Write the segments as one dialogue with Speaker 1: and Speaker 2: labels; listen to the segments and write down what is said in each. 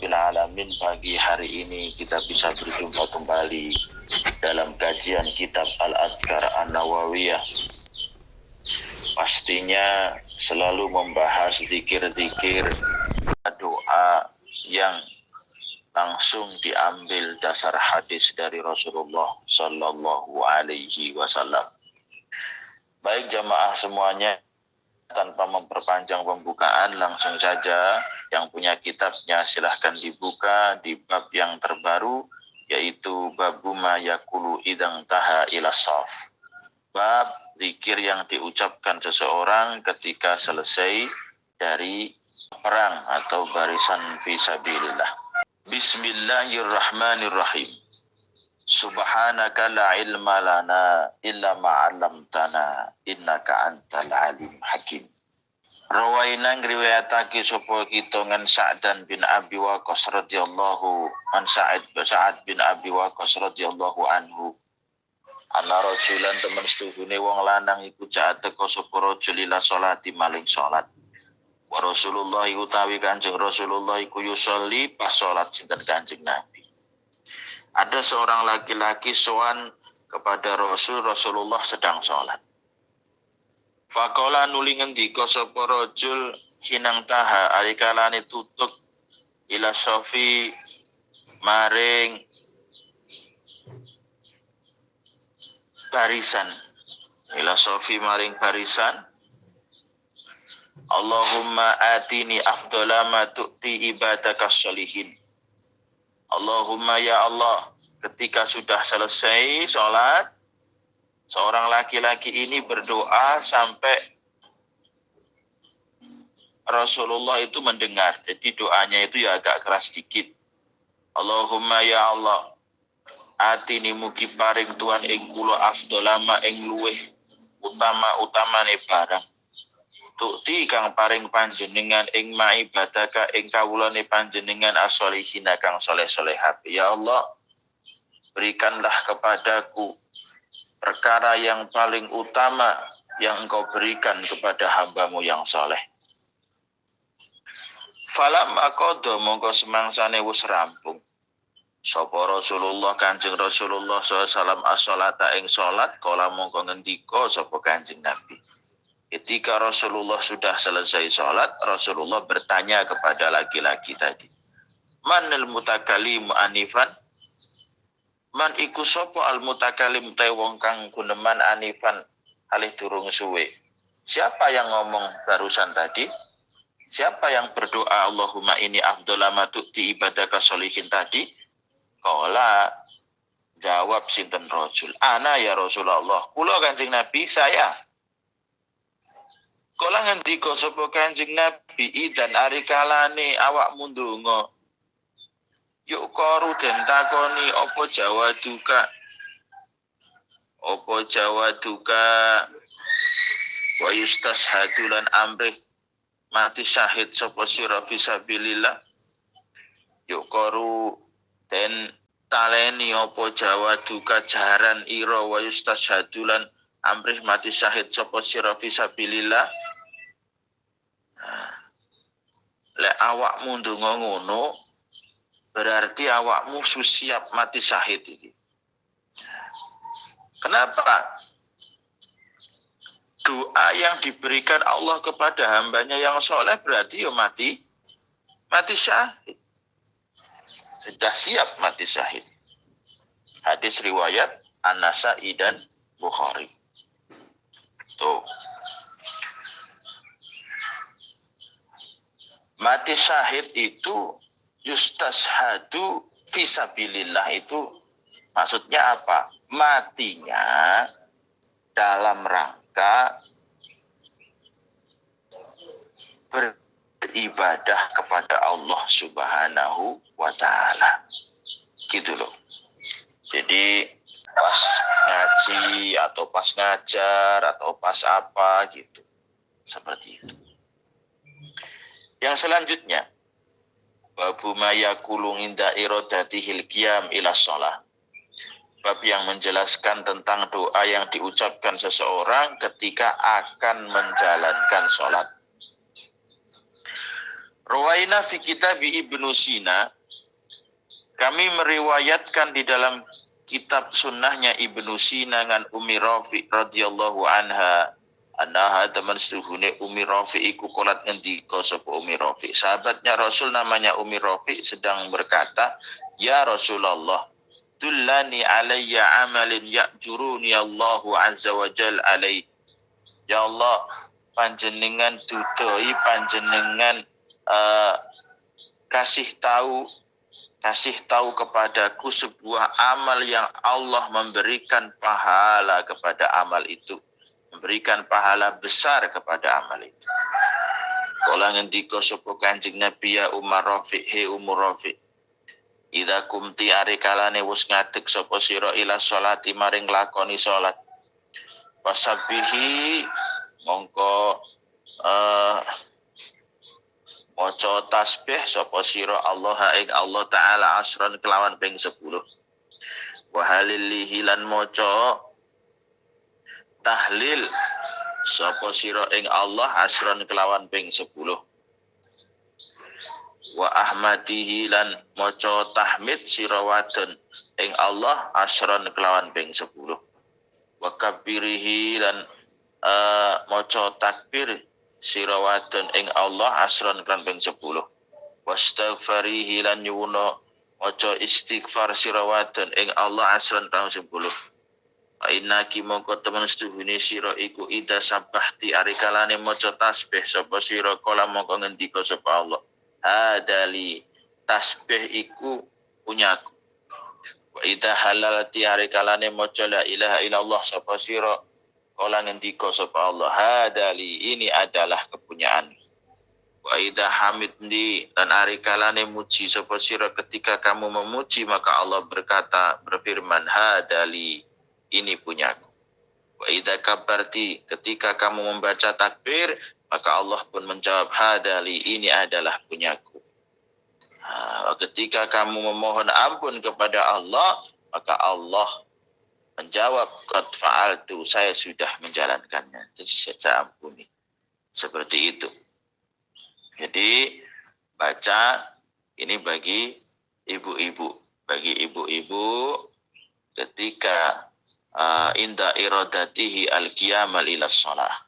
Speaker 1: Rabbil Alamin, pagi hari ini kita bisa berjumpa kembali dalam kajian kitab Al-Adhkar An-Nawawiyah. Pastinya selalu membahas zikir-zikir, doa yang langsung diambil dasar hadis dari Rasulullah Sallallahu Alaihi Wasallam. Baik jamaah semuanya, tanpa memperpanjang pembukaan, langsung saja yang punya kitabnya silahkan dibuka di bab yang terbaru, yaitu babu ma yakulu idang taha ila shaf. Bab zikir yang diucapkan seseorang ketika selesai dari perang atau barisan fisabilillah. Bismillahirrahmanirrahim. Subhanaka la ilma lana illa ma 'allamtana innaka antal alim hakim. Rawaina ngriwayatake sapa kita ngan Sa'dan bin Abi Waqqas radhiyallahu an Sa'ad bin Abi Waqqas radhiyallahu anhu. Ana rajulan temen setuhune wong lanang iku jaat teka sapa rajul ila salati maling salat. Wa Rasulullah utawi Kanjeng Rasulullah iku yusolli pas salat sinten Kanjeng Nabi. Ada seorang laki-laki sowan kepada Rasulullah sedang sholat. Faqala nuli ngendika sapa rajul hinang taha alikalane tutuk ila sofi maring barisan. Ila sofi maring barisan. Allahumma atini afdhala ma tu'ti ibadaka sholihin. Allahumma ya Allah, ketika sudah selesai sholat, seorang laki-laki ini berdoa sampai Rasulullah itu mendengar. Jadi doanya itu ya agak keras sedikit. Allahumma ya Allah, atini mugi paring Tuhan ing kula afdolama ing luweh utama-utamane barang. Tukti kang paring panjenengan ing ma'ibadaka ing kawulane panjenengan as-solihina kang soleh-solehat. Ya Allah, berikanlah kepadaku perkara yang paling utama yang engkau berikan kepada hambamu yang soleh. Falam akodo mongko semangsane wis rampung sapa Rasulullah Kanjeng Rasulullah SAW as-sholata ing salat, kala mongko ngendika sapa Kanjeng Nabi. Ketika Rasulullah sudah selesai sholat, Rasulullah bertanya kepada laki-laki tadi, manil mutakalim anifan? Man iku sopo al mutakalim te wong kang guneman anifan alih durung suwe. Siapa yang ngomong barusan tadi? Siapa yang berdoa Allahumma ini afdolama tu'ti ibadaka sholihin tadi? Qala, jawab sinten rajul, ana ya Rasulullah, kula Kanjeng Nabi, saya. Kala ngendika sapa Kanjeng Nabi, idan ari kalane awakmu ndonga, yuk koru den takoni apa jawaduka wa yustashhadu lan amrih mati syahid sapa sira fisabilillah. Yuk koru den taleni apa jawaduka jaran ira wa yustashhadu lan amrih mati syahid sapa sira fisabilillah. Lek awakmu ndonga ngono, berarti awakmu siap mati syahid iki. Kenapa? Doa yang diberikan Allah kepada hambanya yang soleh berarti ya mati syahid. Sudah siap mati syahid. Hadis riwayat An-Nasa'i dan Bukhari. Tuh. Mati syahid itu yustashhadu fisabilillah, itu maksudnya apa? Matinya dalam rangka beribadah kepada Allah Subhanahu wa ta'ala. Gitu loh. Jadi pas ngaji atau pas ngajar atau pas apa gitu. Seperti itu. Yang selanjutnya, babu ma yakulu inda iradatihil qiyam ila shalah. Bab yang menjelaskan tentang doa yang diucapkan seseorang ketika akan menjalankan sholat. Rawaina fi kitab Ibnu Sina, kami meriwayatkan di dalam kitab sunnahnya Ibnu Sina ngan Umi Rafi radhiyallahu anha, annaha teman setuhune Umi Rafi iku kolat ngendika sapa Umi Rafi. Sahabatnya Rasul namanya Umi Rafi sedang berkata, "Ya Rasulullah, dullani alayya amalin ya'juruni Allahu azza wa jal alaihi." Ya Allah, panjenengan dudoi, panjenengan kasih tahu kepadaku sebuah amal yang Allah memberikan pahala kepada amal itu, memberikan pahala besar kepada amal itu. Kala ngendika sapa Kanjeng Nabi, ya Umar Rafi, he Umar Rafi, idza kumti ari kalane wis ngadeg sapa sira ila sholati maring lakoni salat, wasabbihi mongko maca tasbih sapa sira Allah ing Allah taala asron kelawan ping 10. Wa halilihi lan maca tahlil sapa sira ing Allah asron kelawan ping 10. Wa ahmadihi lan maca tahmid sira wadon ing Allah asron kelawan ping 10. Wa kabirihi lan maca takbir sira wadon ing Allah asron kan ping 10. Wastaghfarihi lan nyuwuna maca istighfar sira wadon ing Allah asron kan 10. Innaki mongko temen setuhune sira iku ida sabahti ari kalane maca tasbih sapa sira kala mongko ngendika sapa Allah, hadali tasbih iku punyaku. Wa ida halalati ari kalane maca la ilaha illallah sapa sira kala ngendika sapa Allah, hadali ini adalah kepunyaan. Wa idza hamidni dan ari kalane muji sapa sira ketika kamu memuji maka Allah berfirman, hadali ini punyaku. Wa idza kabarti ketika kamu membaca takbir maka Allah pun menjawab, hadali ini adalah punyaku. Ketika kamu memohon ampun kepada Allah maka Allah menjawab, qad fa'altu, saya sudah menjalankannya, jadi saya ampuni. Seperti itu. Jadi baca ini bagi ibu-ibu, ketika inda iradatihi al-qiyamal ila shalah,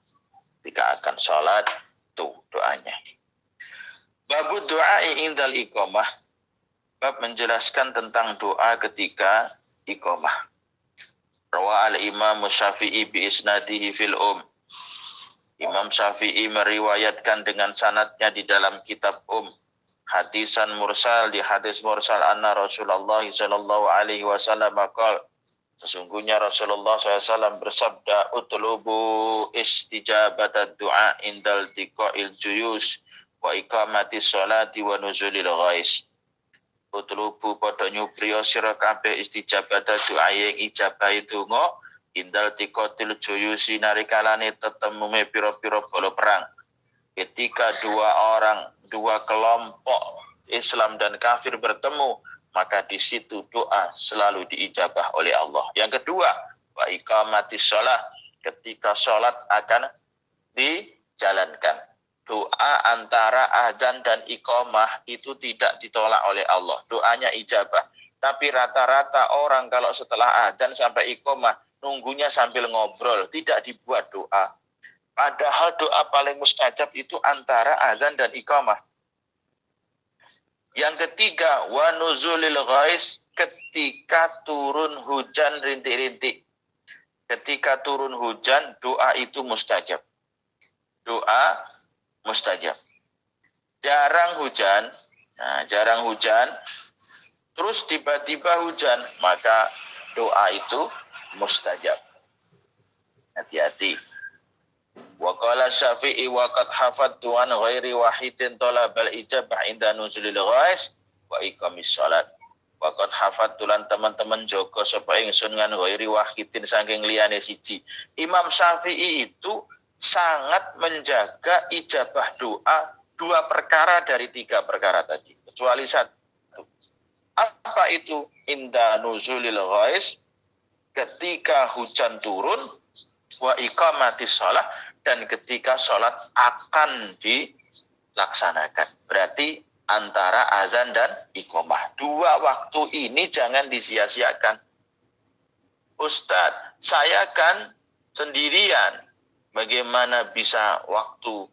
Speaker 1: ketika akan salat tuh doanya. Babu du'ai indal iqamah, bab menjelaskan tentang doa ketika iqamah. Rawa al-Imam Syafi'i bi isnadihi fil Imam Syafi'i meriwayatkan dengan sanadnya di dalam kitab hadisan mursal, di hadis mursal anna Rasulullah sallallahu alaihi wasallam qala, sesungguhnya Rasulullah SAW bersabda, utlubu istijabatad du'a indal tiqa'il juyus wa iqamatis sholati wa nuzulil ghais. Utlubu padha nyupriya sira kabeh istijabatad du'a yang ijabah donga indal tikotil juyusi narikalane tetemume pira-pira bala perang. Ketika dua kelompok Islam dan kafir bertemu, maka di situ doa selalu diijabah oleh Allah. Yang kedua, wa iqamatis shalah, ketika salat akan dijalankan. Doa antara azan dan iqamah itu tidak ditolak oleh Allah. Doanya ijabah. Tapi rata-rata orang kalau setelah azan sampai iqamah nunggunya sambil ngobrol, tidak dibuat doa. Padahal doa paling mustajab itu antara azan dan iqamah. Yang ketiga, wa nuzulil ghais, ketika turun hujan rintik-rintik. Ketika turun hujan, doa itu mustajab. Doa mustajab. Jarang hujan, terus tiba-tiba hujan, maka doa itu mustajab. Hati-hati. Wa qala Syafi'i wa qad hafadtu an ghairi wahidin talabal ijabah inda nuzulil ghais wa iqamis shalat. Wa qad hafadtu lan teman-teman jaga sapa ingsun ngan ghairi wahidin saking liyane siji. Imam Syafi'i itu sangat menjaga ijabah doa 2 perkara dari 3 perkara tadi, kecuali 1. Apa itu? Inda nuzulil ghais, ketika hujan turun, wa iqamatis shalah, dan ketika sholat akan laksanakan. Berarti antara azan dan iqamah. Dua waktu ini jangan disia-siakan. Ustadz, saya kan sendirian. Bagaimana bisa waktu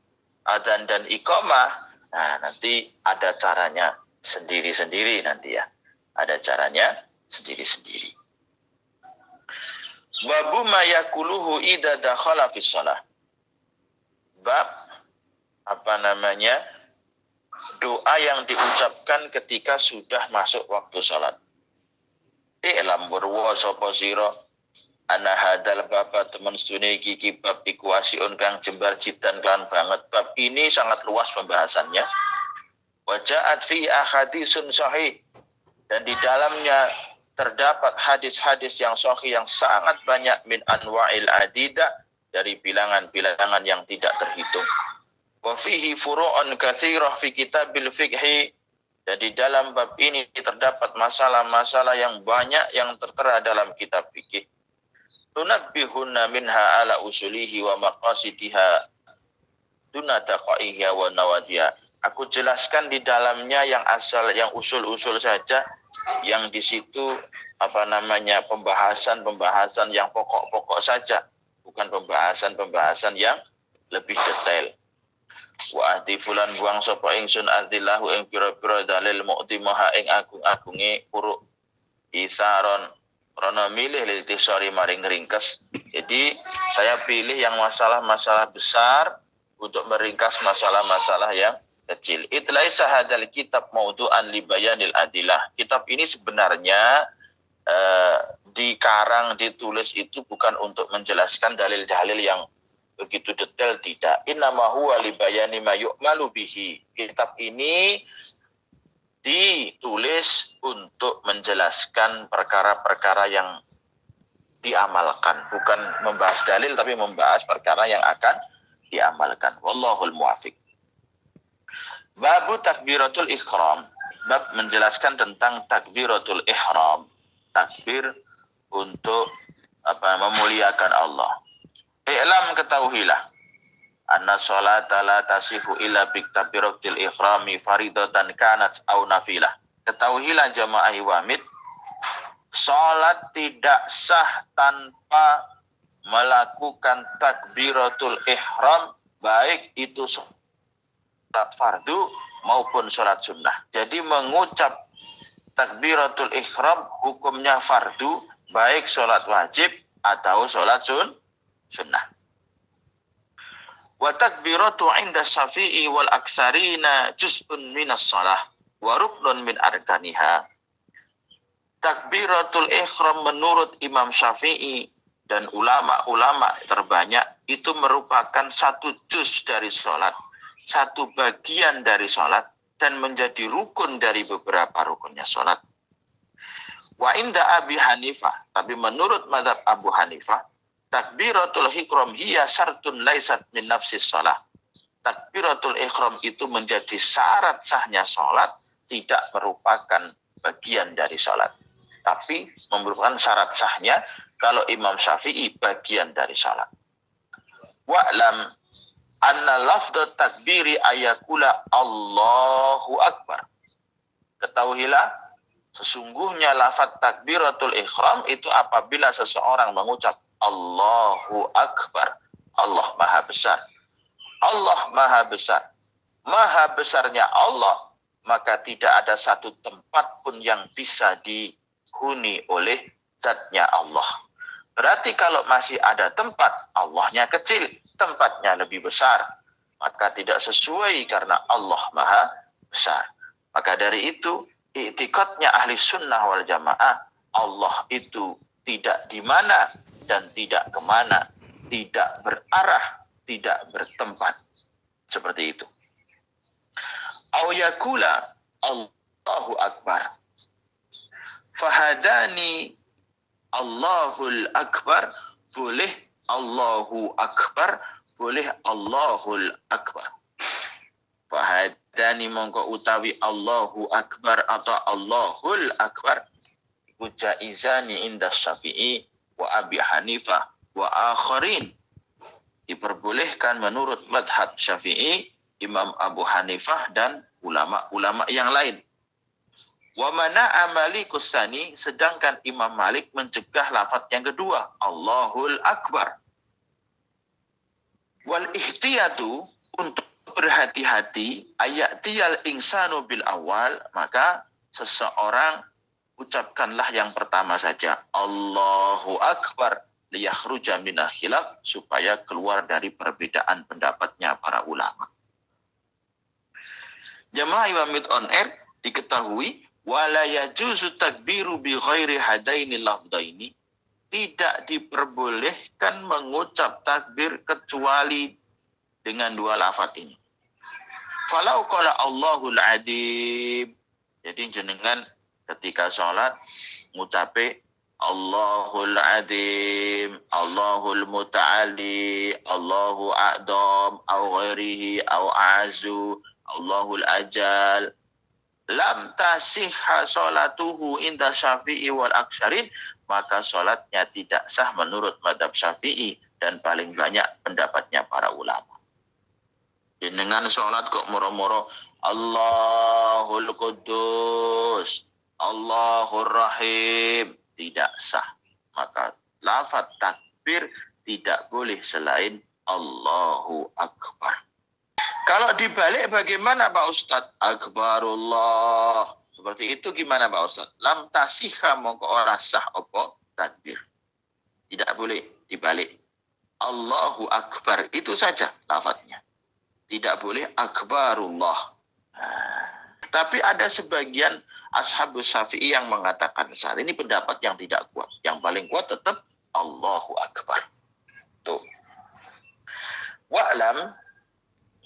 Speaker 1: azan dan iqamah? Nah, nanti ada caranya sendiri-sendiri nanti ya. Ada caranya sendiri-sendiri. Babu ma yakuluhu idza dakhala fi shalah. Bab doa yang diucapkan ketika sudah masuk waktu salat. I'lam burwa sapa sira ana hadal baba temen stune iki bab iku wasiun kang jembar jidan kan banget. Bab ini sangat luas pembahasannya. Wa ja'at fi ahaditsun sahih, dan di dalamnya terdapat hadis-hadis yang sahih yang sangat banyak min anwa'il adida, dari bilangan-bilangan yang tidak terhitung. Wa fihi furu'un katsirah fi kitabil fiqhi, dan di dalam bab ini terdapat masalah-masalah yang banyak yang tertera dalam kitab fikih. Tunabbihunna minha ala usulihi wa maqasidiha duna taqaiha wa nawadiha. Aku jelaskan di dalamnya yang usul-usul saja, yang di situ pembahasan yang pokok-pokok saja, bukan pembahasan yang lebih detail. Wa ahdi fulan buang sapa ingsun adillahu ing pira-pira dalil mu'timaha ing agung-agunge puruk isaron rono milih litisori maring ringkes. Jadi saya pilih yang masalah-masalah besar untuk meringkas masalah-masalah yang kecil. Itlaisa hadal kitab maudu'an li bayanil adilah. Kitab ini sebenarnya ditulis itu bukan untuk menjelaskan dalil-dalil yang begitu detail, tidak. Innama huwa li bayani ma yu'malu bihi. Kitab ini ditulis untuk menjelaskan perkara-perkara yang diamalkan, bukan membahas dalil tapi membahas perkara yang akan diamalkan. Wallahul muwafiq. Babu takbiratul ihram. Bab menjelaskan tentang takbiratul ihram. Takbir untuk memuliakan Allah. I'lam, ketahuilah, anna sholata la tasihu illa bi takbiratil ihrami faridatan kanat au nafilah. Ketahuilah jamaah wamid, salat tidak sah tanpa melakukan takbiratul ihram, baik itu salat fardu maupun salat sunnah. Jadi mengucap takbiratul ihram hukumnya fardu, baik salat wajib atau salat sunnah. Wa takbiratu 'inda Syafi'i wal aktsarina juz'un minas shalah wa ruknun min arkaniha. Takbiratul ihram menurut Imam Syafi'i dan ulama-ulama terbanyak itu merupakan satu juz dari salat, satu bagian dari salat, dan menjadi rukun dari beberapa rukunnya salat. Wa inda Abi Hanifah, tapi menurut mazhab Abu Hanifah, takbiratul ihram hiya syartun laisat min nafsis shalah. Takbiratul ihram itu menjadi syarat sahnya salat, tidak merupakan bagian dari salat, tapi merupakan syarat sahnya kalau Imam Syafi'i bagian dari salat. Wa'lam anna lafdhat takbiri ayakula Allahu Akbar. Ketahuilah, sesungguhnya lafaz takbiratul ihram itu apabila seseorang mengucap Allahu Akbar, Allah Maha Besar. Allah Maha Besar. Maha besarnya Allah, maka tidak ada satu tempat pun yang bisa dihuni oleh zatnya Allah. Berarti kalau masih ada tempat, Allahnya kecil, tempatnya lebih besar, maka tidak sesuai karena Allah Maha Besar. Maka dari itu, i'tikadnya ahli sunnah wal jamaah, Allah itu tidak di mana dan tidak kemana, tidak berarah, tidak bertempat. Seperti itu. Au yakula Allahu Akbar. Fahadani Allahul Akbar, boleh Allahu Akbar, boleh Allahul Akbar. Fahadani mongko utawi Allahu Akbar atau Allahul Akbar iku jaizani inda Syafi'i wa Abi Hanifah wa akharin. Diperbolehkan menurut madhab Syafi'i, Imam Abu Hanifah dan ulama-ulama yang lain. Wa mana'a Malikus tsani, sedangkan Imam Malik mencegah lafaz yang kedua, Allahul Akbar. Wal ihtiyatu, untuk berhati-hati, ayatiyal insanu bil awal, maka seseorang ucapkanlah yang pertama saja, Allahu Akbar, liyakhruja minal khilaf, supaya keluar dari perbedaan pendapatnya para ulama. Jamaah Iwamid on air, diketahui wala yajuzu takbiru bi ghairi hadaini lafdaini, tidak diperbolehkan mengucap takbir kecuali dengan dua lafaz ini. Falau qala Allahul Adim, jadi jenengan ketika sholat ngucape Allahul Adim, Allahul Muta'ali, Allahu A'dam, au ghairihi, au a'azu, Allahul Ajal, lam tasihha sholatuhu inda Syafi'i wal aksarin, maka sholatnya tidak sah menurut madhab Syafi'i dan paling banyak pendapatnya para ulama. Dengan sholat kok moro-moro Allahul Qudus, Allahur Rahim, tidak sah. Maka lafaz takbir tidak boleh selain Allahu Akbar. Kalau dibalik bagaimana Pak Ustadz? Akbarullah. Seperti itu gimana Pak Ustadz? Lam tasihha, mongko ora sah apa takbir. Tidak boleh dibalik. Allahu Akbar, itu saja lafadznya. Tidak boleh akbarullah. Tapi ada sebagian ashabus Syafi'i yang mengatakan saat ini pendapat yang tidak kuat. Yang paling kuat tetap Allahu Akbar. Tuh. Wa'lam,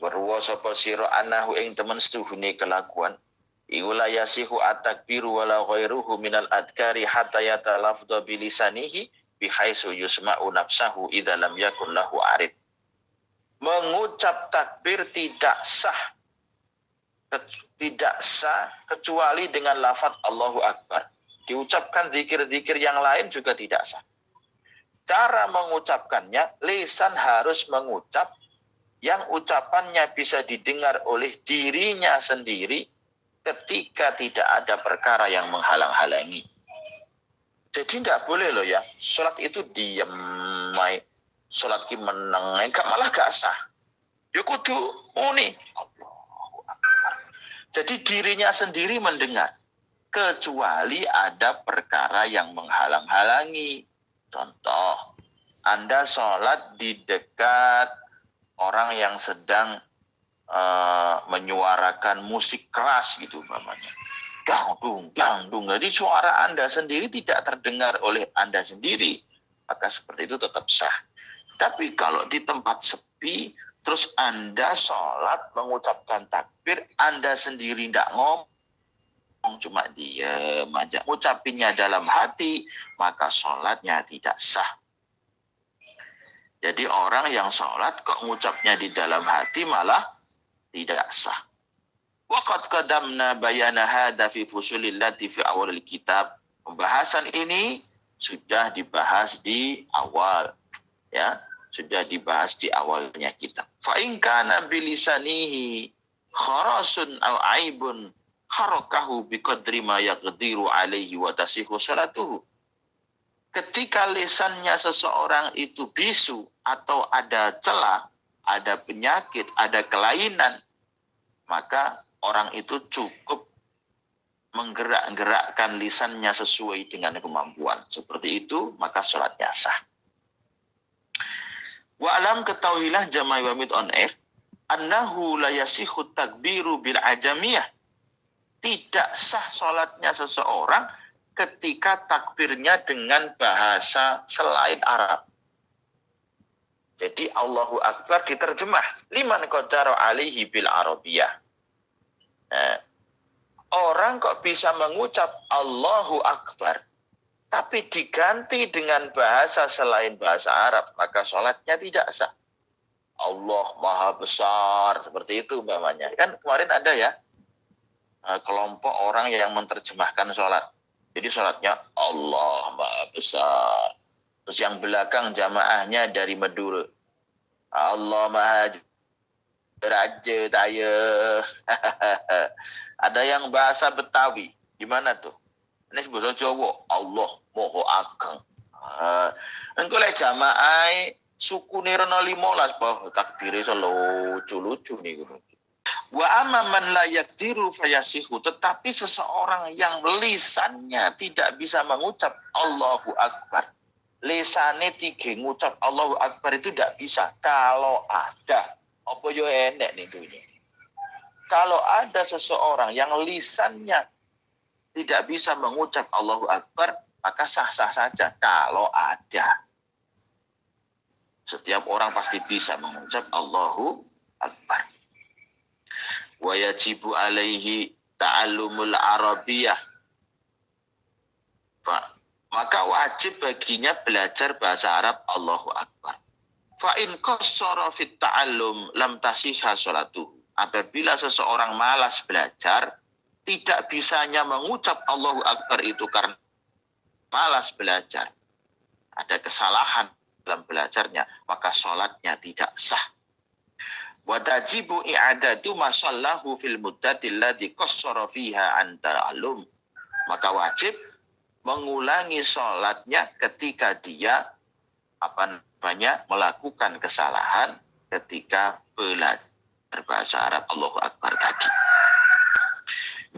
Speaker 1: berwa sapa sira anahu ing temen setuhune kelakuan iku la yasihu at-takbiru wala ghairuhu minal adkari hatta yatalafdha bilisanihi bihaisu yusma'u nafsahu idza lam yakun lahu arid. Mengucap takbir tidak sah kecuali dengan lafaz Allahu Akbar. Diucapkan zikir-zikir yang lain juga tidak sah. Cara mengucapkannya, lisan harus mengucap yang ucapannya bisa didengar oleh dirinya sendiri ketika tidak ada perkara yang menghalang-halangi. Jadi tidak boleh loh ya, sholat itu diam, sholat ki meneng, malah gak sah. Ya kudu muni. Jadi dirinya sendiri mendengar, kecuali ada perkara yang menghalang-halangi. Contoh, Anda sholat di dekat orang yang sedang menyuarakan musik keras gitu namanya. Dangdung, dangdung. Jadi suara Anda sendiri tidak terdengar oleh Anda sendiri. Maka seperti itu tetap sah. Tapi kalau di tempat sepi, terus Anda sholat mengucapkan takbir, Anda sendiri tidak ngomong, cuma diam aja, ngucapinnya dalam hati, maka sholatnya tidak sah. Jadi orang yang sholat kok ngucapnya di dalam hati malah tidak sah. Waqad qadamna bayana hadza fi fusulil lati fi awalil kitab. Pembahasan ini sudah dibahas di awal, ya, sudah dibahas di awalnya kitab. Fa in kana bilisanihi kharasun aw aibun harakahu biqadri ma yaqdiru alaihi wa tasihu salatuhu. Ketika lisannya seseorang itu bisu atau ada celah, ada penyakit, ada kelainan, maka orang itu cukup menggerak-gerakkan lisannya sesuai dengan kemampuan. Seperti itu, maka sholatnya sah. Wa'alam, ketahuilah jamaah Iwamid on air, annahu la yasihu takbiru bil ajamiyah. Tidak sah sholatnya seseorang ketika takbirnya dengan bahasa selain Arab. Jadi Allahu Akbar diterjemah liman qadara alaihi bil arabiyah. Nah, orang kok bisa mengucap Allahu Akbar tapi diganti dengan bahasa selain bahasa Arab, maka sholatnya tidak sah. Allah Maha Besar, seperti itu umpamanya. Kan kemarin ada ya kelompok orang yang menerjemahkan sholat. Jadi sholatnya Allah Maha Besar. Terus yang belakang jamaahnya dari Madura. Allah Maha Raja saya. Ada yang bahasa Betawi. Gimana tuh? Ini bahasa Jawa. Allah moho ageng. Engko lek jamaah suku nirana 15 bah takbire lucu-lucu nih. Wa amaman la yakdiru fayasihu, tetapi seseorang yang lisannya tidak bisa mengucap Allahu Akbar. Lisane tiga ngucap Allahu Akbar itu tidak bisa. Kalau ada, apa yo enek nih dunia. Kalau ada seseorang yang lisannya tidak bisa mengucap Allahu Akbar, maka sah-sah saja kalau ada. Setiap orang pasti bisa mengucap Allahu Akbar. Wa yajibu alaihi ta'allumul arabiyah. Maka wajib baginya belajar bahasa Arab Allahu Akbar. Fa in qassara fit ta'allum lam tasihha sholatuhu. Apabila seseorang malas belajar, tidak bisanya mengucap Allahu Akbar itu karena malas belajar, ada kesalahan dalam belajarnya, maka sholatnya tidak sah. Wa tajibu i'adatu ma sallahu fil muddati allati qassara fiha an ta'allum. Maka wajib mengulangi sholatnya ketika dia melakukan kesalahan ketika belajar bahasa Arab Allahu Akbar tadi.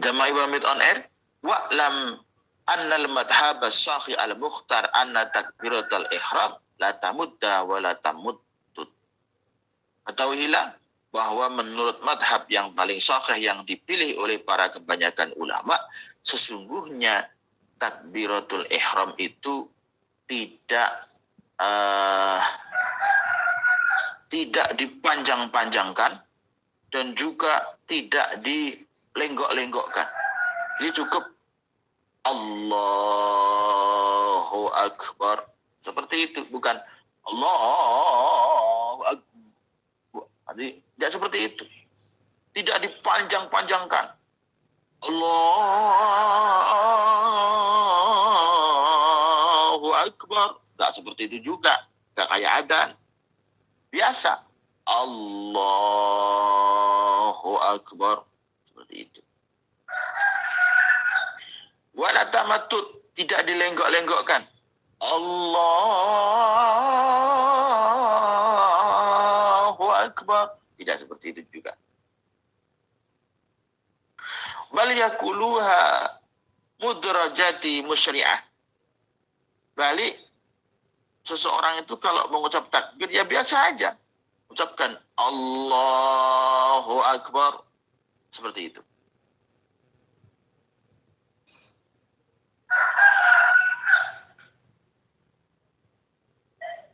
Speaker 1: Jama'i wa mid on air wa'lam annal madhhab as-sahih al-mukhtar anna takbiratul ihram la tamudda wa la tamuddud. Ketahuilah bahwa menurut madhab yang paling sahih yang dipilih oleh para kebanyakan ulama, sesungguhnya takbiratul ihram itu tidak dipanjang-panjangkan dan juga tidak dilenggok-lenggokkan. Ini cukup Allahu Akbar. Seperti itu, bukan Allahu Akbar. Jadi tidak seperti itu. Tidak dipanjang-panjangkan. Allahu Akbar. Tidak seperti itu juga. Tidak kayak adzan. Biasa. Allahu Akbar. Seperti itu. Wala tamatut. Tidak dilenggok-lenggokkan. Allahu Akbar. Tidak seperti itu juga. Bal yakuluha mudrajati musyri'ah. Balik seseorang itu kalau mengucap takbir ya biasa aja. Ucapkan Allahu Akbar. Seperti itu.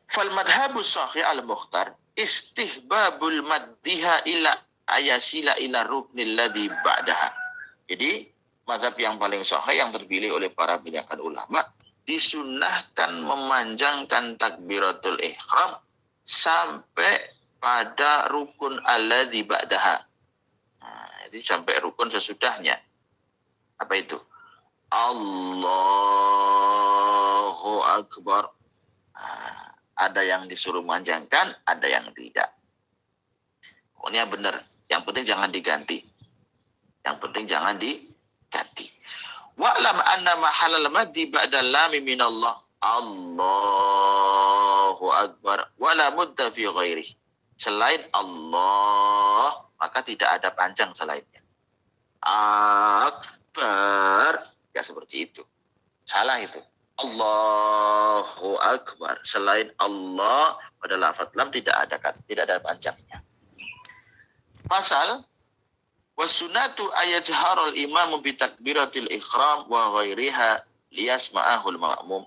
Speaker 1: Fal madhabus sahih al-mukhtar istihbabul maddiha ila ayasila ila ruknil ladzi ba'daha. Jadi mazhab yang paling sahih yang terpilih oleh para kebanyakan ulama, disunnahkan memanjangkan takbiratul ihram sampai pada rukun alladzi ba'daha. Nah, jadi sampai rukun sesudahnya. Apa itu? Allahu Akbar. Nah, ada yang disuruh memanjangkan, ada yang tidak. Pokoknya benar. Yang penting jangan diganti. Yang penting jangan diganti. Wa'lam anna mahalal maddi ba'dal lami minallah. Allahu Akbar. Wala mudda fi ghairih. Selain Allah, maka tidak ada panjang selainnya. Akbar. Ya seperti itu. Salah itu. Allahu Akbar. Selain Allah, pada lafaz lam tidak ada panjangnya. Pasal wasunatu ayajharul imam bi takbiratil ihram wa ghairiha liyasma'ahul ma'mum.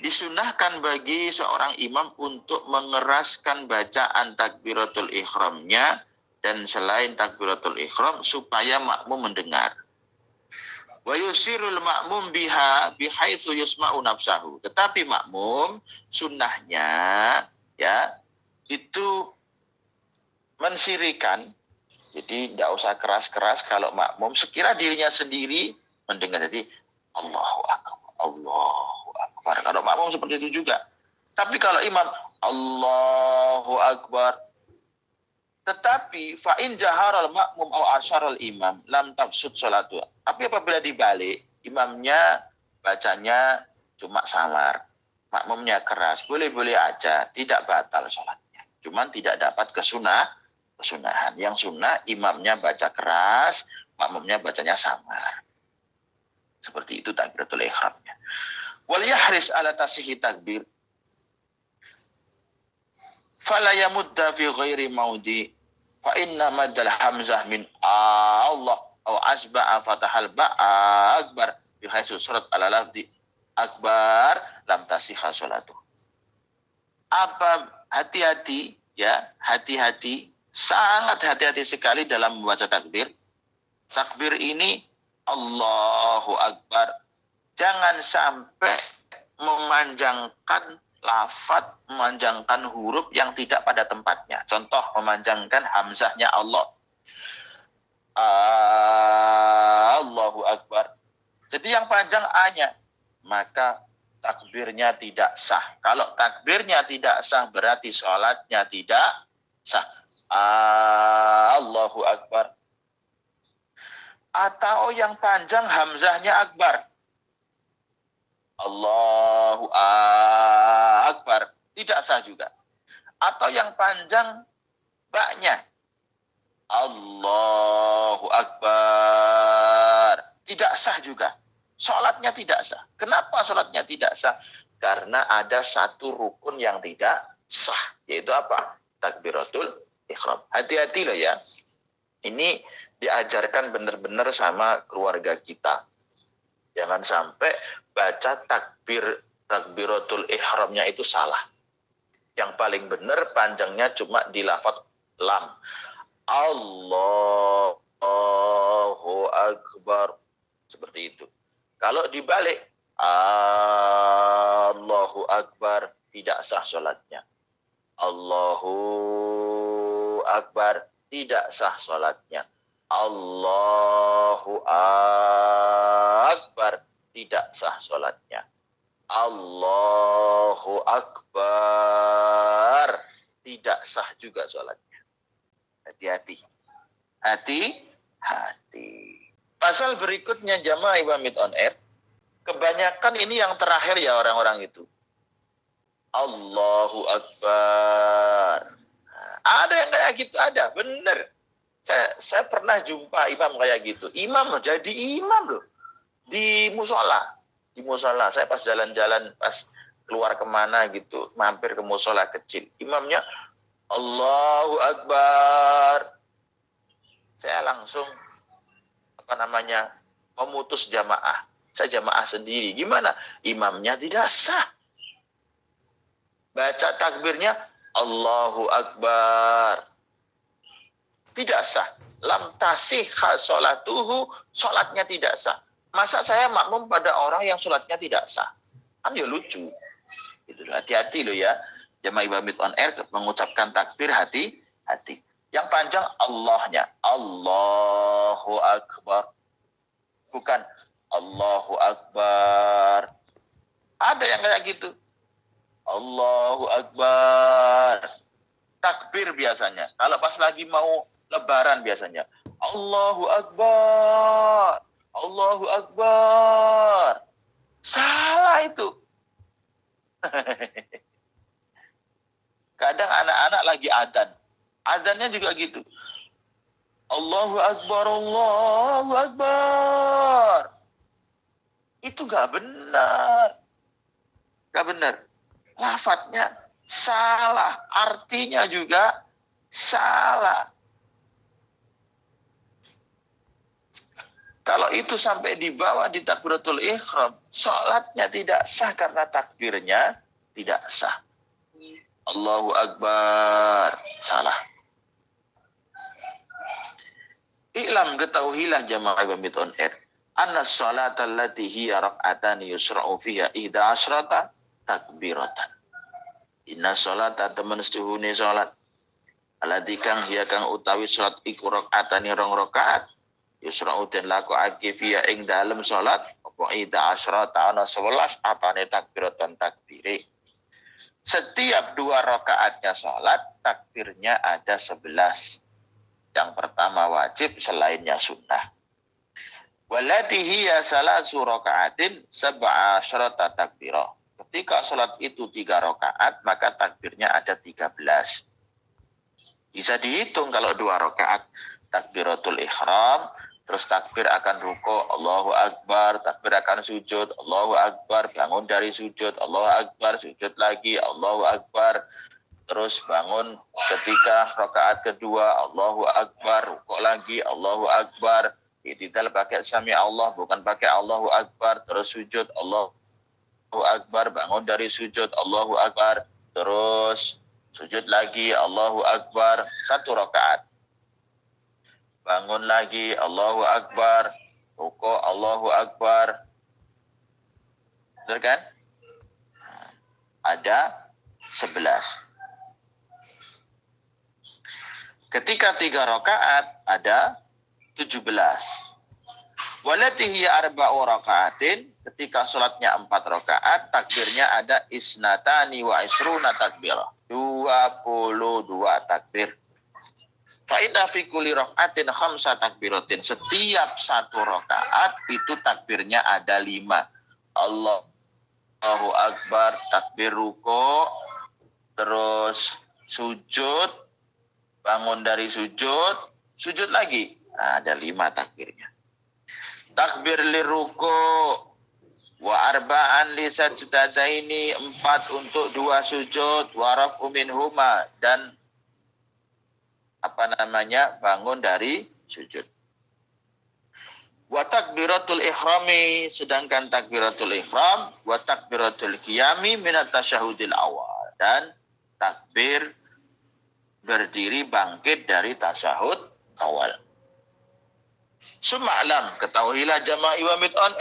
Speaker 1: Disunahkan bagi seorang imam untuk mengeraskan bacaan takbiratul ihramnya dan selain takbiratul ihram supaya makmum mendengar. Wa yusirul ma'mum biha bihaitsu yusma'u nafsahu. Tetapi makmum sunnahnya ya itu mensirikan. Jadi tidak usah keras-keras kalau makmum sekira dirinya sendiri mendengar. Jadi Allahu Akbar, Allahu Akbar. Kalau makmum seperti itu juga. Tapi kalau imam Allahu Akbar, Tetapi fa in jaharal makmum au asyaral imam lam tafsud salatu. Tapi apabila dibalik, imamnya bacanya cuma samar, makmumnya keras, boleh-boleh aja, tidak batal salatnya. Cuman tidak dapat kesunahan. Yang sunnah imamnya baca keras, makmumnya bacanya samar. Seperti itu takbiratul ihramnya. Wal yahris ala tasihi takbir. Fala yamudda fi ghairi maudi fa inna maddal hamzah min Allah atau asba'a fatahal ba'a akbar bi haitsu surat ala lafdi akbar lam tasihha salatu. Apa hati-hati ya, hati-hati, sangat hati-hati sekali dalam membaca takbir. Takbir ini Allahu Akbar. Jangan sampai memanjangkan lafaz, memanjangkan huruf yang tidak pada tempatnya. Contoh, memanjangkan hamzahnya Allah. Allahu Akbar. Jadi yang panjang A-nya, maka takbirnya tidak sah. Kalau takbirnya tidak sah, berarti sholatnya tidak sah. Allahu Akbar. Atau yang panjang hamzahnya akbar. Allahu Akbar. Tidak sah juga. Atau yang panjang baknya. Allahu Akbar. Tidak sah juga. Sholatnya tidak sah. Kenapa sholatnya tidak sah? Karena ada satu rukun yang tidak sah. Yaitu apa? Takbiratul ihram. Hati-hati loh ya. Ini diajarkan benar-benar sama keluarga kita. Jangan sampai baca takbiratul ihramnya itu salah. Yang paling benar panjangnya cuma di lafaz lam. Allahu Akbar. Seperti itu. Kalau dibalik Allahu Akbar, tidak sah sholatnya. Allahu Akbar, tidak sah sholatnya. Allahu Akbar, tidak sah sholatnya. Allahu Akbar, tidak sah juga sholatnya. Hati-hati. Hati-hati. Pasal berikutnya jamaah Ibamit on air. Kebanyakan ini yang terakhir ya orang-orang itu. Allahu Akbar. Ada yang kayak gitu, ada. Bener. Saya pernah jumpa imam kayak gitu. Imam loh, jadi imam loh. Di musola. Di musola. Saya pas jalan-jalan, pas keluar kemana gitu, mampir ke musola kecil. Imamnya Allahu Akbar. Saya langsung memutus jamaah. Saya jamaah sendiri. Gimana? Imamnya tidak sah. Baca takbirnya Allahu Akbar. Tidak sah. Lam tasihha sholatuhu, sholatnya tidak sah. Masa saya makmum pada orang yang sholatnya tidak sah? Kan ya lucu. Gitu. Hati-hati loh ya. Jamaah Ibamit on air mengucapkan takbir hati-hati. Yang panjang Allahnya. Allahu Akbar. Bukan Allahu Akbar. Ada yang kayak gitu. Allahu Akbar. Takbir biasanya. Kalau pas lagi mau lebaran biasanya. Allahu Akbar. Allahu Akbar. Salah itu. Kadang anak-anak lagi adzan. Adzannya juga gitu. Allahu Akbar, Allahu Akbar. Itu gak benar. Gak benar. Lafadznya salah. Artinya juga salah. Kalau itu sampai dibawa di takbiratul ihram, sholatnya tidak sah karena takbirnya tidak sah. Allahu Akbar. Salah. I'lam, ketahuilah jamaah Ibamit on air. Anna sholata allati hiya rak'atani yusra'u fiha ihda asrata takbiratan. Inna sholata temen setuhuni sholat. Allati kang hiya kang utawi sholat iku rak'atani rong rakaat. Yusra'u den lakuake fiha ing dalem sholat. Apa ihda asrata ana 11 apane takbiratan takbire. Setiap 2 rakaatnya sholat, takbirnya ada 11. Yang pertama wajib, selainnya sunnah. Wallati hiya salasu raka'atin sab'a asyrata takbirah. Ketika sholat itu 3 rakaat, maka takbirnya ada 13. Bisa dihitung kalau 2 rakaat. Takbiratul ihram, terus takbir akan ruku, Allahu Akbar, takbir akan sujud, Allahu Akbar, bangun dari sujud, Allahu Akbar, sujud lagi, Allahu Akbar. Terus bangun ketika rakaat kedua, Allahu Akbar, ruku lagi, Allahu Akbar. I'tidal pakai sami Allah, bukan pakai Allahu Akbar. Terus sujud, Allahu Akbar, bangun dari sujud, Allahu Akbar. Terus sujud lagi, Allahu Akbar. 1 rakaat. Bangun lagi, Allahu Akbar. Ruku, Allahu Akbar. Benar kan? Ada 11. Ketika 3 rakaat ada 17. Walati hiya arba'u raka'atin, ketika sholatnya 4 rakaat, takbirnya ada isnatani wa isruna takbirah. 22 takbir. Fa inna fi kulli raka'atin khamsa takbiratin. Setiap 1 rakaat itu takbirnya ada 5. Allahu Akbar, takbir ruku, terus sujud, bangun dari sujud, sujud lagi. Nah, ada 5 takbirnya. Takbir liruku wa arba'an li sajdataini, 4 untuk 2 sujud, wa raf'u minhuma, dan bangun dari sujud. Wa takbiratul ihrami, sedangkan takbiratul ihram, wa takbiratul qiyami minat tasyahudil awal, dan takbir berdiri bangkit dari tasyahud awal. Suma'lam, ketahuilah jama'i wa mid'on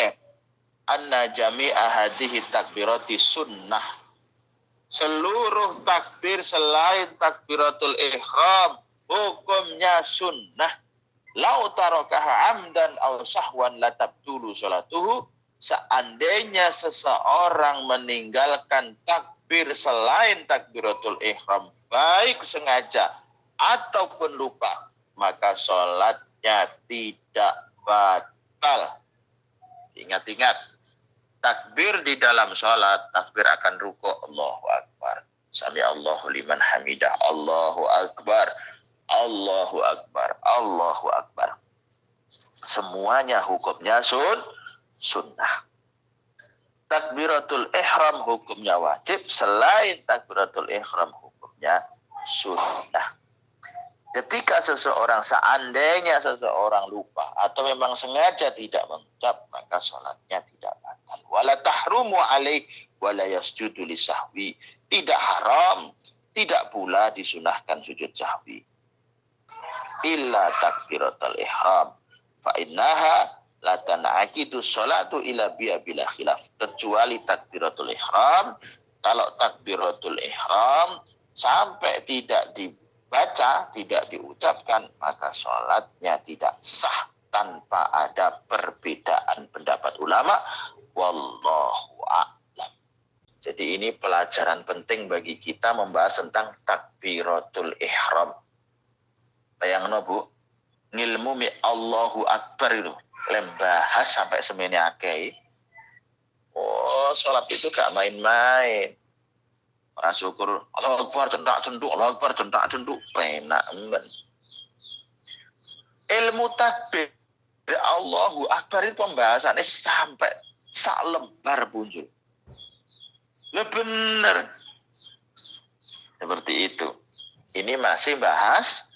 Speaker 1: anna jami'a hadhihi takbirati sunnah. Seluruh takbir selain takbiratul ihram hukumnya sunnah. Lau tarakaha amdan aw sahwan la tabtulu salatuhu. Seandainya seseorang meninggalkan takbir selain takbiratul ihram, baik sengaja ataupun lupa, maka sholatnya tidak batal. Ingat-ingat, takbir di dalam sholat, takbir akan ruku, Allahu Akbar, sami Allahu liman hamidah, Allahu Akbar, Allahu Akbar, Allahu Akbar. Semuanya hukumnya sunnah. Takbiratul ihram hukumnya wajib, selain takbiratul ihram hukumnya sunnah. Ketika seandainya seseorang lupa atau memang sengaja tidak mengucap, maka sholatnya tidak batal. Wala tahrumu alaih wala yasjudu lisahwi. Tidak haram, tidak pula disunahkan sujud sahwi. Illa takbiratul ihram. Fa innaha la tan'aqidu sholatu ila biya bila khilaf. Kecuali takbiratul ihram. Kalau takbiratul ihram sampai tidak dibaca, tidak diucapkan, maka sholatnya tidak sah tanpa ada perbedaan pendapat ulama. Wallahu a'lam. Jadi ini pelajaran penting bagi kita membahas tentang takbiratul ihram. Bayangno Bu, ngilmu mi Allahu Akbar itu lembahas sampai semene akeh. Oh, sholat itu gak main-main. Orang syukur Allahu Akbar cendak-cenduk, Allahu Akbar cendak-cenduk, penak men. Ilmu takbir Allahu Akbar itu pembahasannya sampai sak lembar punjul. Benar. Seperti itu. Ini masih bahas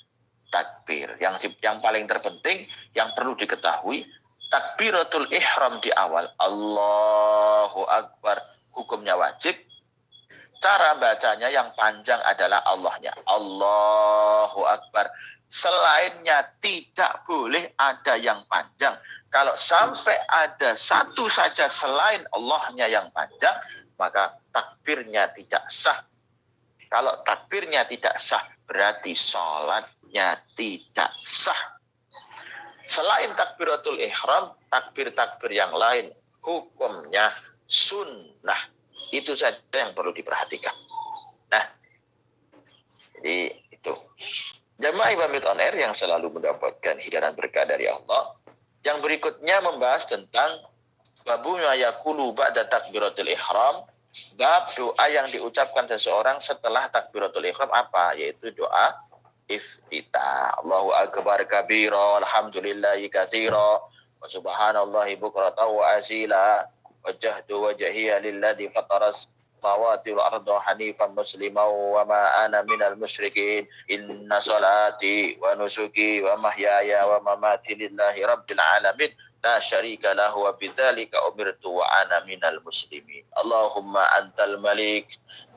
Speaker 1: takbir. Yang paling terpenting yang perlu diketahui, takbiratul ihram di awal, Allahu Akbar, hukumnya wajib. Cara bacanya yang panjang adalah Allahnya, Allahu Akbar. Selainnya tidak boleh ada yang panjang. Kalau sampai ada satu saja selain Allahnya yang panjang, maka takbirnya tidak sah. Kalau takbirnya tidak sah, berarti sholatnya tidak sah. Selain takbiratul ihram, takbir-takbir yang lain hukumnya sunnah. Itu saja yang perlu diperhatikan. Nah, jadi Itu. Jamaah Ibamit On Air yang selalu mendapatkan hidangan berkah dari Allah. Yang berikutnya membahas tentang babu ma yaqulu ba'da takbiratul ihram. Bab doa yang diucapkan seseorang setelah takbiratul ihram apa? Yaitu doa iftitah. Allahu akbar kabira, alhamdulillahi katsira, wa subhanallahi bukratan wa asila. Wajjahtu wajhiya lilladzi fataras samawati wal arda hanifan musliman wa ma ana minal musyrikin. Inna salati wa nusuki wa mahyaya wa mamati lillahi rabbil alamin. La syarika lahu wa bidzalika umirtu wa ana minal muslimin. Allahumma antal malik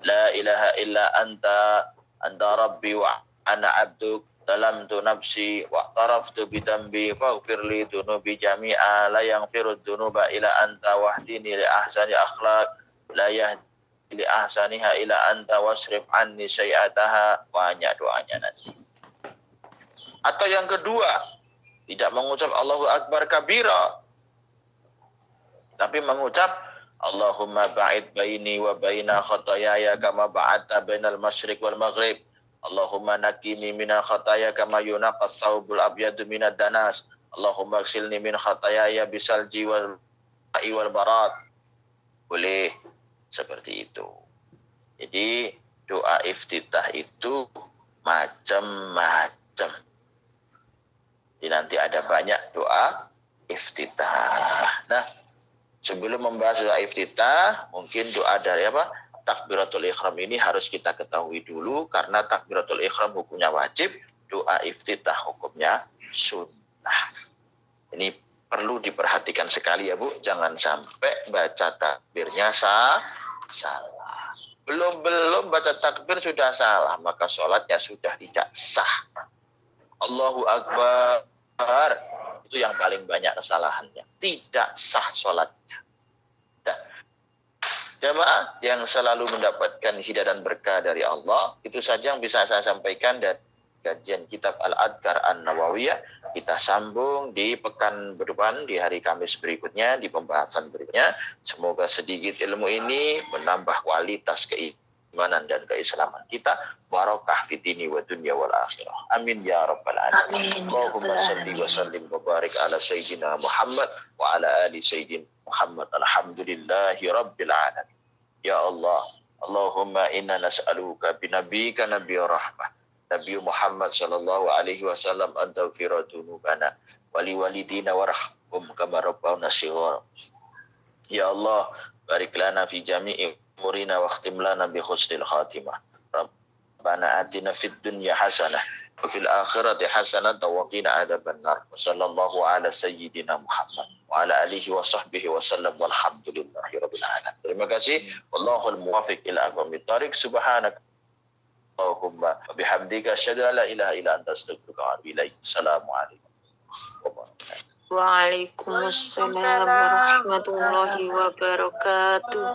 Speaker 1: la ilaha illa anta rabbi wa ana abduk. Dalamtu nafsi wa taraftu bidambi faghfir li dunubi jami'a la yaghfiru dunuba ila anta wahdini li ahsani akhlaq la yahdi li ahsaniha ila anta wasrif anni sayi'ataha. Banyak doanya nanti. Atau yang kedua, tidak mengucap Allahu Akbar kabira, tapi mengucap Allahumma ba'id baini wa baina khatayaya kama ba'adta bainal masyriq wal maghrib. Allahumma nakini minal khataya kama yunaqas saubul abyadu minad danas. Allahumma aksilni min khatayaya bisalji wal barat. Boleh seperti itu. Jadi doa iftitah itu macam-macam. Jadi nanti ada banyak doa iftitah. Nah, sebelum membahas doa iftitah, mungkin doa dari takbiratul ihram ini harus kita ketahui dulu, karena takbiratul ihram hukumnya wajib, doa iftitah hukumnya sunnah. Ini perlu diperhatikan sekali ya Bu, jangan sampai baca takbirnya salah. Belum baca takbir sudah salah, maka sholatnya sudah tidak sah. Allahu Akbar, itu yang paling banyak kesalahannya, tidak sah sholatnya. Jamaah yang selalu mendapatkan hidayah dan berkah dari Allah, itu saja yang bisa saya sampaikan dari kajian kitab Al-Adhkar An-Nawawiyah. Kita sambung di pekan depan, di hari Kamis berikutnya, di pembahasan berikutnya. Semoga sedikit ilmu ini menambah kualitas keimanan dan keislaman kita. Barakah fid dini wa dunya wal akhirah. Amin ya rabbal alamin. Allahumma salli wa sallim wa barik ala sayyidina Muhammad wa ala ali sayyidina Muhammad. Alhamdulillahi rabbil alamin. Ya Allah, Allahumma inna nas'aluka binabika nabiyur rahmah Nabi Muhammad sallallahu alaihi wasallam an taghfira dzunubana wali walidina warhamhum kama rabbawna shighara. Ya Allah, barik lana fi jami'i umurina wa khtim lana bi husnil khatimah. Rabbana atina fid dunya hasanah wa fil akhirati hasanah wa qina adzabannar. Sallallahu ala sayyidina Muhammad wa ala alihi wa sahbihi wa sallam walhamdulillahi rabbil alamin. Terima kasih. Wallahul muwaffiq ila aqwamit thariq. Subhanak Allahumma wa bihamdika asyhadu an la ilaha illa anta astaghfiruka wa atubu ilaik. Assalamualaikum warahmatullahi wabarakatuh.
Speaker 2: Waalaikumsalam warahmatullahi wabarakatuh.